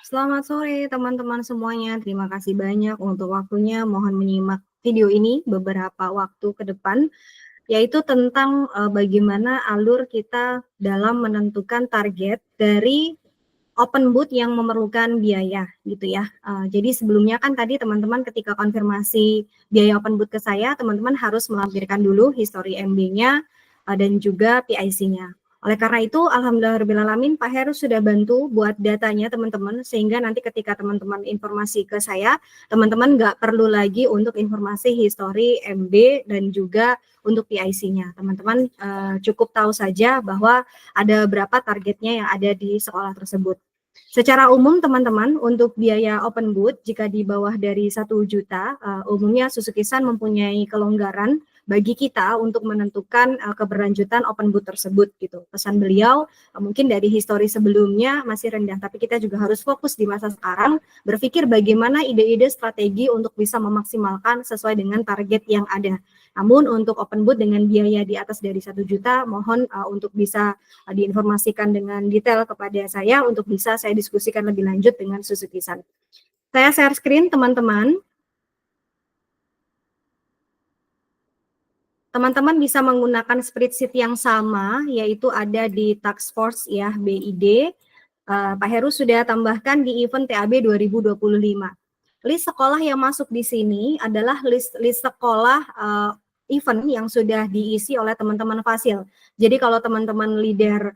Selamat sore teman-teman semuanya. Terima kasih banyak untuk waktunya. Mohon menyimak video ini beberapa waktu ke depan, yaitu tentang bagaimana alur kita dalam menentukan target dari open boot yang memerlukan biaya gitu ya. Jadi sebelumnya kan tadi teman-teman ketika konfirmasi biaya open boot ke saya, teman-teman harus melampirkan dulu history MB-nya dan juga PIC-nya. Oleh karena itu, alhamdulillahirrahmanirrahim, Pak Heru sudah bantu buat datanya teman-teman, sehingga nanti ketika teman-teman informasi ke saya, teman-teman nggak perlu lagi untuk informasi history MB dan juga untuk PIC-nya. Teman-teman cukup tahu saja bahwa ada berapa targetnya yang ada di sekolah tersebut. Secara umum teman-teman untuk biaya open boot jika di bawah dari 1 juta, umumnya Suzuki San mempunyai kelonggaran bagi kita untuk menentukan keberlanjutan open boot tersebut gitu. Pesan beliau mungkin dari histori sebelumnya masih rendah, tapi kita juga harus fokus di masa sekarang berpikir bagaimana ide-ide strategi untuk bisa memaksimalkan sesuai dengan target yang ada. Namun untuk open boot dengan biaya di atas dari 1 juta, mohon untuk bisa diinformasikan dengan detail kepada saya untuk bisa saya diskusikan lebih lanjut dengan Suzuki San. Saya share screen teman-teman. Teman-teman bisa menggunakan spreadsheet yang sama, yaitu ada di task force ya, BID. Pak Heru sudah tambahkan di event TAB 2025. List sekolah yang masuk di sini adalah list sekolah event yang sudah diisi oleh teman-teman Fasil. Jadi kalau teman-teman leader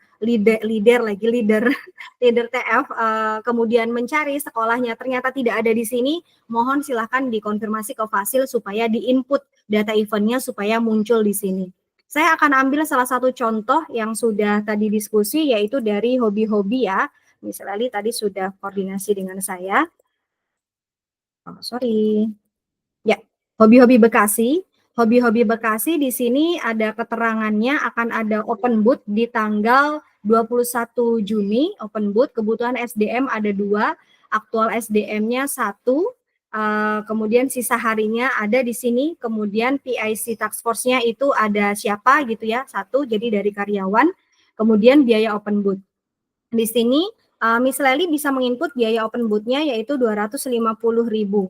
TF kemudian mencari sekolahnya ternyata tidak ada di sini, mohon silahkan dikonfirmasi ke Fasil supaya di-input data eventnya supaya muncul di sini. Saya akan ambil salah satu contoh yang sudah tadi diskusi, yaitu dari hobi-hobi ya. Misalnya tadi sudah koordinasi dengan saya. Ya, hobi-hobi Bekasi. Hobi-hobi Bekasi di sini ada keterangannya akan ada open boot di tanggal 21 Juni, open boot. Kebutuhan SDM ada 2, aktual SDM-nya 1, kemudian sisa harinya ada di sini, kemudian PIC task force-nya itu ada siapa gitu ya, 1, jadi dari karyawan, kemudian biaya open boot. Di sini Miss Lely bisa menginput biaya open boot-nya yaitu 250.000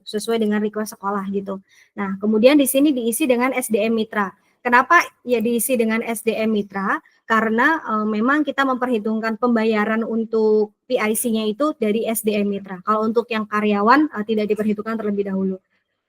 sesuai dengan request sekolah gitu. Nah, kemudian di sini diisi dengan SDM Mitra. Kenapa ya diisi dengan SDM Mitra? Karena memang kita memperhitungkan pembayaran untuk PIC-nya itu dari SDM Mitra. Kalau untuk yang karyawan tidak diperhitungkan terlebih dahulu.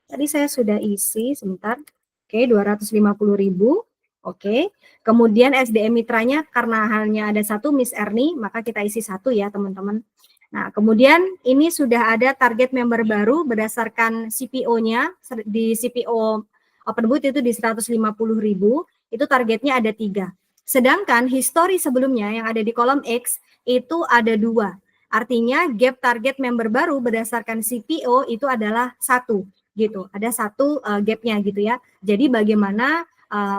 Tadi saya sudah isi, sebentar. Oke, 250.000. Oke, kemudian SDM mitranya karena hanya ada 1 Miss Erni, maka kita isi 1 ya teman-teman. Nah, kemudian ini sudah ada target member baru berdasarkan CPO-nya, di CPO Open Boot itu di 150.000, itu targetnya ada 3. Sedangkan histori sebelumnya yang ada di kolom X itu ada 2. Artinya gap target member baru berdasarkan CPO itu adalah 1 gitu. Ada 1 gapnya gitu ya. Jadi bagaimana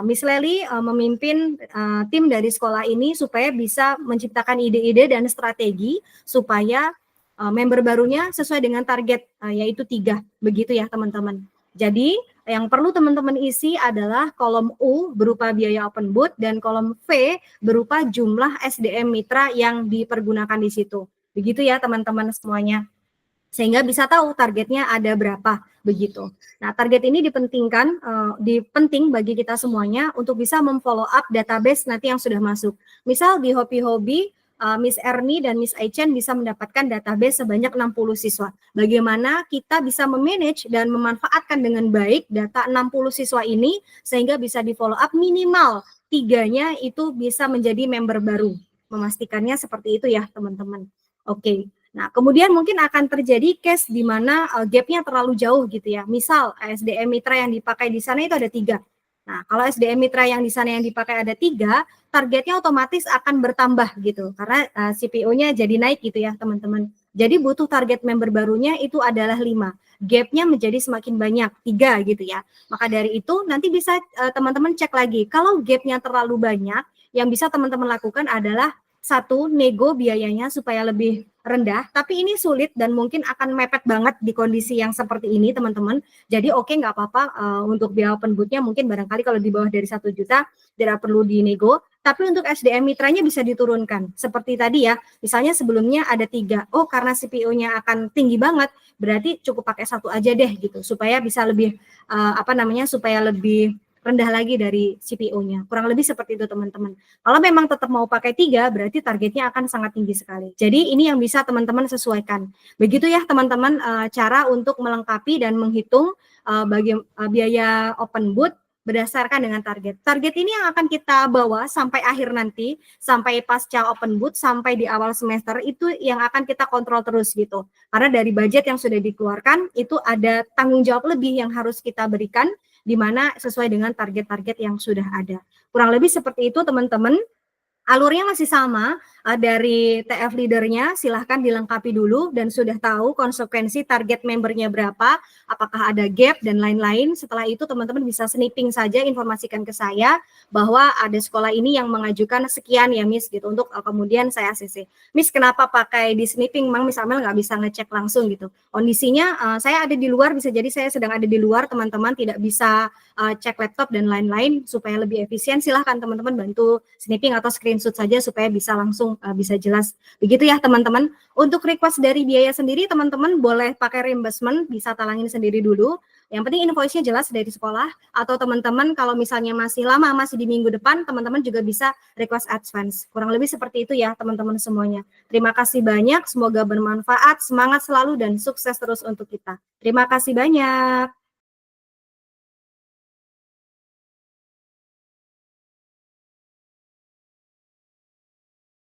Miss Lely memimpin tim dari sekolah ini supaya bisa menciptakan ide-ide dan strategi supaya member barunya sesuai dengan target yaitu 3, begitu ya teman-teman. Jadi yang perlu teman-teman isi adalah kolom U berupa biaya open boot dan kolom V berupa jumlah SDM mitra yang dipergunakan di situ. Begitu ya teman-teman semuanya. Sehingga bisa tahu targetnya ada berapa begitu. Nah, target ini dipentingkan, penting bagi kita semuanya untuk bisa memfollow up database nanti yang sudah masuk. Misal di hobi-hobi, Miss Erni dan Miss Aichen bisa mendapatkan database sebanyak 60 siswa. Bagaimana kita bisa memanage dan memanfaatkan dengan baik data 60 siswa ini sehingga bisa di follow up minimal 3-nya itu bisa menjadi member baru. Memastikannya seperti itu ya teman-teman. Oke. Nah, kemudian mungkin akan terjadi case di mana gap-nya terlalu jauh gitu ya. Misal SDM mitra yang dipakai di sana itu ada 3. Nah, kalau SDM mitra yang di sana yang dipakai ada 3, targetnya otomatis akan bertambah gitu. Karena CPO-nya jadi naik gitu ya teman-teman. Jadi butuh target member barunya itu adalah 5. Gap-nya menjadi semakin banyak, 3 gitu ya. Maka dari itu nanti bisa teman-teman cek lagi. Kalau gap-nya terlalu banyak, yang bisa teman-teman lakukan adalah 1, nego biayanya supaya lebih rendah, tapi ini sulit dan mungkin akan mepet banget di kondisi yang seperti ini teman-teman. Jadi oke, nggak apa-apa untuk biaya open boot-nya mungkin barangkali kalau di bawah dari 1 juta tidak perlu dinego, tapi untuk SDM mitranya bisa diturunkan. Seperti tadi ya, misalnya sebelumnya ada 3, oh karena CPO-nya akan tinggi banget, berarti cukup pakai 1 aja deh gitu, supaya bisa lebih, supaya lebih rendah lagi dari CPO-nya. Kurang lebih seperti itu teman-teman. Kalau memang tetap mau pakai 3, berarti targetnya akan sangat tinggi sekali. Jadi ini yang bisa teman-teman sesuaikan. Begitu ya teman-teman, cara untuk melengkapi dan menghitung biaya open booth berdasarkan dengan target. Target ini yang akan kita bawa sampai akhir nanti, sampai pasca open booth, sampai di awal semester, itu yang akan kita kontrol terus gitu. Karena dari budget yang sudah dikeluarkan, itu ada tanggung jawab lebih yang harus kita berikan, di mana sesuai dengan target-target yang sudah ada. Kurang lebih seperti itu teman-teman. Alurnya masih sama, dari TF leader-nya silahkan dilengkapi dulu dan sudah tahu konsekuensi target membernya berapa, apakah ada gap dan lain-lain. Setelah itu teman-teman bisa snipping saja, informasikan ke saya bahwa ada sekolah ini yang mengajukan sekian ya Miss gitu, untuk kemudian saya ACC. Miss kenapa pakai di snipping, Mang Miss Amel nggak bisa ngecek langsung gitu. Kondisinya saya ada di luar, bisa jadi saya sedang ada di luar, teman-teman tidak bisa cek laptop dan lain-lain, supaya lebih efisien silahkan teman-teman bantu snipping atau screenshot saja supaya bisa langsung bisa jelas. Begitu ya teman-teman. Untuk request dari biaya sendiri teman-teman boleh pakai reimbursement, bisa talangin sendiri dulu. Yang penting invoice-nya jelas dari sekolah, atau teman-teman kalau misalnya masih lama, masih di minggu depan, teman-teman juga bisa request advance. Kurang lebih seperti itu ya teman-teman semuanya. Terima kasih banyak, semoga bermanfaat, semangat selalu dan sukses terus untuk kita. Terima kasih banyak.